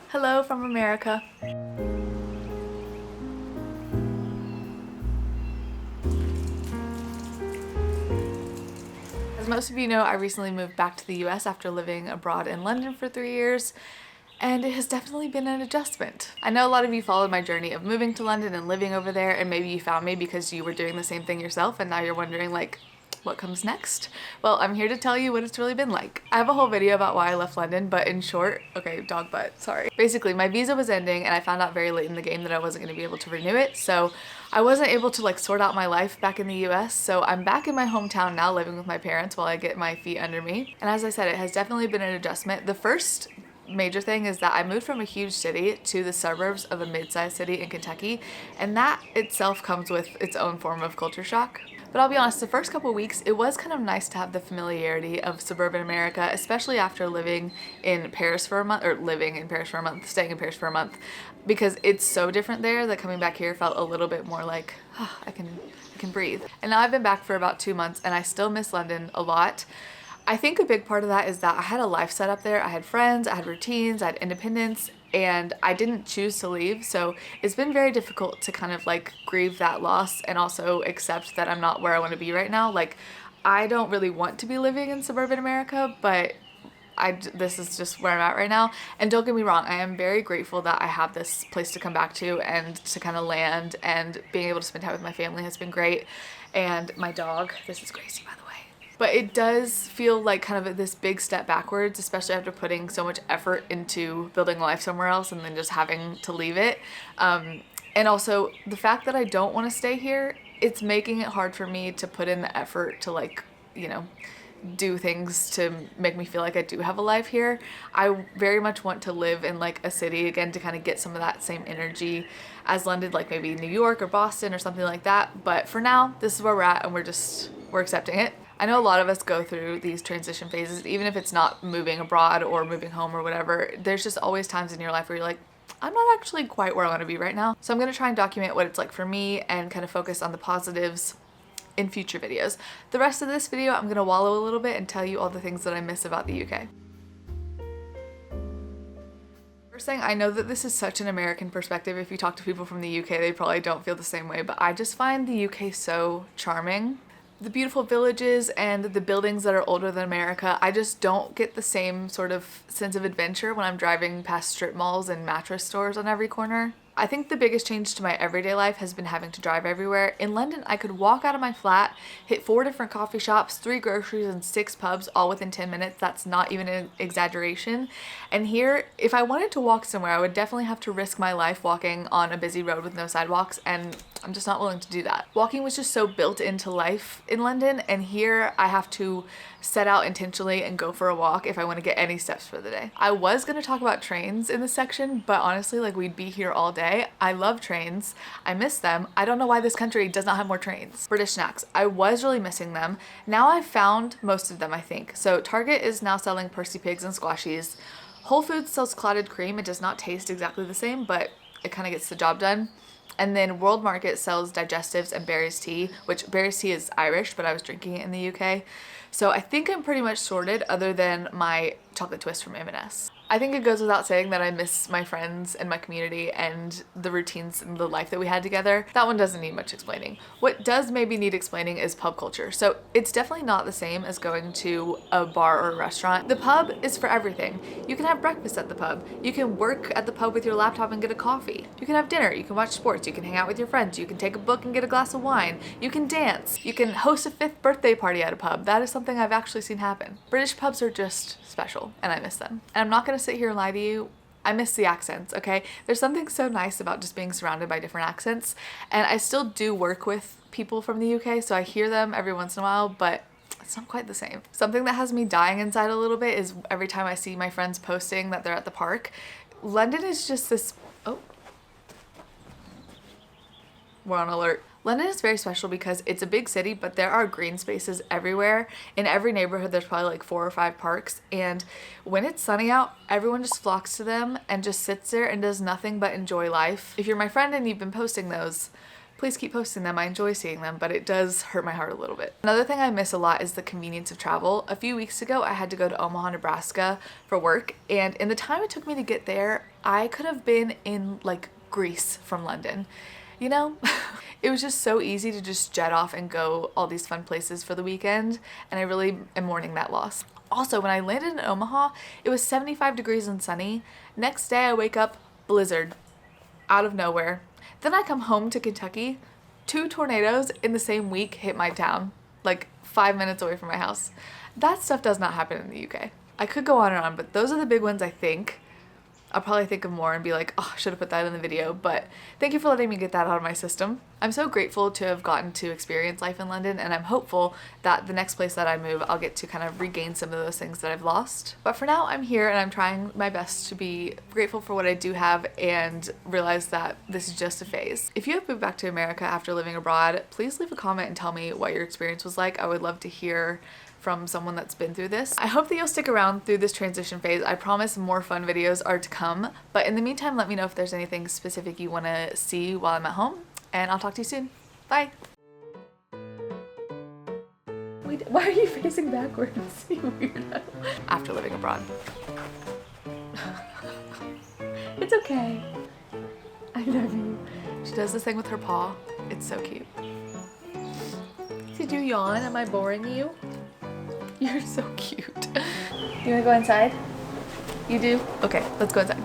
Hello from America. As most of you know, I recently moved back to the US after living abroad in London for 3 years, and it has definitely been an adjustment. I know a lot of you followed my journey of moving to London and living over there, and maybe you found me because you were doing the same thing yourself and now you're wondering like, what comes next? Well, I'm here to tell you what it's really been like. I have a whole video about why I left London, but in short, okay, dog butt, sorry. Basically, my visa was ending and I found out very late in the game that I wasn't gonna be able to renew it, so I wasn't able to like sort out my life back in the US, so I'm back in my hometown now living with my parents while I get my feet under me. And as I said, it has definitely been an adjustment. The first major thing is that I moved from a huge city to the suburbs of a mid-sized city in Kentucky, and that itself comes with its own form of culture shock. But I'll be honest, the first couple weeks, it was kind of nice to have the familiarity of suburban America, especially after living in Paris for a month, or living in Paris for a month, staying in Paris for a month, because it's so different there that coming back here felt a little bit more like, oh, I can breathe. And now I've been back for about 2 months and I still miss London a lot. I think a big part of that is that I had a life set up there. I had friends, I had routines, I had independence, and I didn't choose to leave. So it's been very difficult to kind of like grieve that loss and also accept that I'm not where I want to be right now. Like, I don't really want to be living in suburban America, but this is just where I'm at right now. And don't get me wrong, I am very grateful that I have this place to come back to and to kind of land, and being able to spend time with my family has been great. And my dog, this is Gracie by the way. But it does feel like kind of this big step backwards, especially after putting so much effort into building a life somewhere else and then just having to leave it. And also the fact that I don't want to stay here, it's making it hard for me to put in the effort to like, you know, do things to make me feel like I do have a life here. I very much want to live in like a city again to kind of get some of that same energy as London, like maybe New York or Boston or something like that. But for now, this is where we're at and we're accepting it. I know a lot of us go through these transition phases, even if it's not moving abroad or moving home or whatever. There's just always times in your life where you're like, I'm not actually quite where I want to be right now. So I'm going to try and document what it's like for me and kind of focus on the positives in future videos. The rest of this video, I'm going to wallow a little bit and tell you all the things that I miss about the UK. First thing, I know that this is such an American perspective. If you talk to people from the UK, they probably don't feel the same way, but I just find the UK so charming. The beautiful villages and the buildings that are older than America, I just don't get the same sort of sense of adventure when I'm driving past strip malls and mattress stores on every corner. I think the biggest change to my everyday life has been having to drive everywhere. In London, I could walk out of my flat, hit 4 different coffee shops, 3 groceries, and 6 pubs all within 10 minutes. That's not even an exaggeration. And here, if I wanted to walk somewhere, I would definitely have to risk my life walking on a busy road with no sidewalks, and I'm just not willing to do that. Walking was just so built into life in London, and here I have to set out intentionally and go for a walk if I want to get any steps for the day. I was going to talk about trains in this section, but honestly, like, we'd be here all day. I love trains. I miss them. I don't know why this country does not have more trains. British snacks. I was really missing them. Now I've found most of them, I think. So Target is now selling Percy Pigs and Squashies. Whole Foods sells clotted cream. It does not taste exactly the same, but it kind of gets the job done. And then World Market sells digestives and berries tea, which berries tea is Irish, but I was drinking it in the UK. So I think I'm pretty much sorted other than my chocolate twist from M&S. I think it goes without saying that I miss my friends and my community and the routines and the life that we had together. That one doesn't need much explaining. What does maybe need explaining is pub culture. So it's definitely not the same as going to a bar or a restaurant. The pub is for everything. You can have breakfast at the pub. You can work at the pub with your laptop and get a coffee. You can have dinner. You can watch sports. You can hang out with your friends. You can take a book and get a glass of wine. You can dance. You can host a 5th birthday party at a pub. That is something I've actually seen happen. British pubs are just special and I miss them. And I'm not gonna sit here and lie to you. I miss the accents, okay? There's something so nice about just being surrounded by different accents. And I still do work with people from the UK, so I hear them every once in a while, but it's not quite the same. Something that has me dying inside a little bit is every time I see my friends posting that they're at the park. London is just this, oh, we're on alert. London is very special because it's a big city, but there are green spaces everywhere. In every neighborhood, there's probably like 4 or 5 parks. And when it's sunny out, everyone just flocks to them and just sits there and does nothing but enjoy life. If you're my friend and you've been posting those, Please keep posting them. I enjoy seeing them, but it does hurt my heart a little bit. Another thing I miss a lot is the convenience of travel. A few weeks ago, I had to go to Omaha, Nebraska for work, and in the time it took me to get there, I could have been in like Greece from London. You know, it was just so easy to just jet off and go all these fun places for the weekend, and I really am mourning that loss. Also, when I landed in Omaha, it was 75 degrees and sunny. Next day I wake up, blizzard, out of nowhere. Then I come home to Kentucky, 2 tornadoes in the same week hit my town, like 5 minutes away from my house. That stuff does not happen in the UK. I could go on and on, but those are the big ones I think. I'll probably think of more and be like, oh, I should have put that in the video, but thank you for letting me get that out of my system. I'm so grateful to have gotten to experience life in London, and I'm hopeful that the next place that I move, I'll get to kind of regain some of those things that I've lost. But for now, I'm here and I'm trying my best to be grateful for what I do have and realize that this is just a phase. If you have moved back to America after living abroad, please leave a comment and tell me what your experience was like. I would love to hear from someone that's been through this. I hope that you'll stick around through this transition phase. I promise more fun videos are to come, but in the meantime, let me know if there's anything specific you want to see while I'm at home, and I'll talk to you soon. Bye! Wait, why are you facing backwards, you weirdo? After living abroad. It's okay. I love you. She does this thing with her paw. It's so cute. Did you yawn? Am I boring you? You're so cute. You wanna go inside? You do? Okay, let's go inside.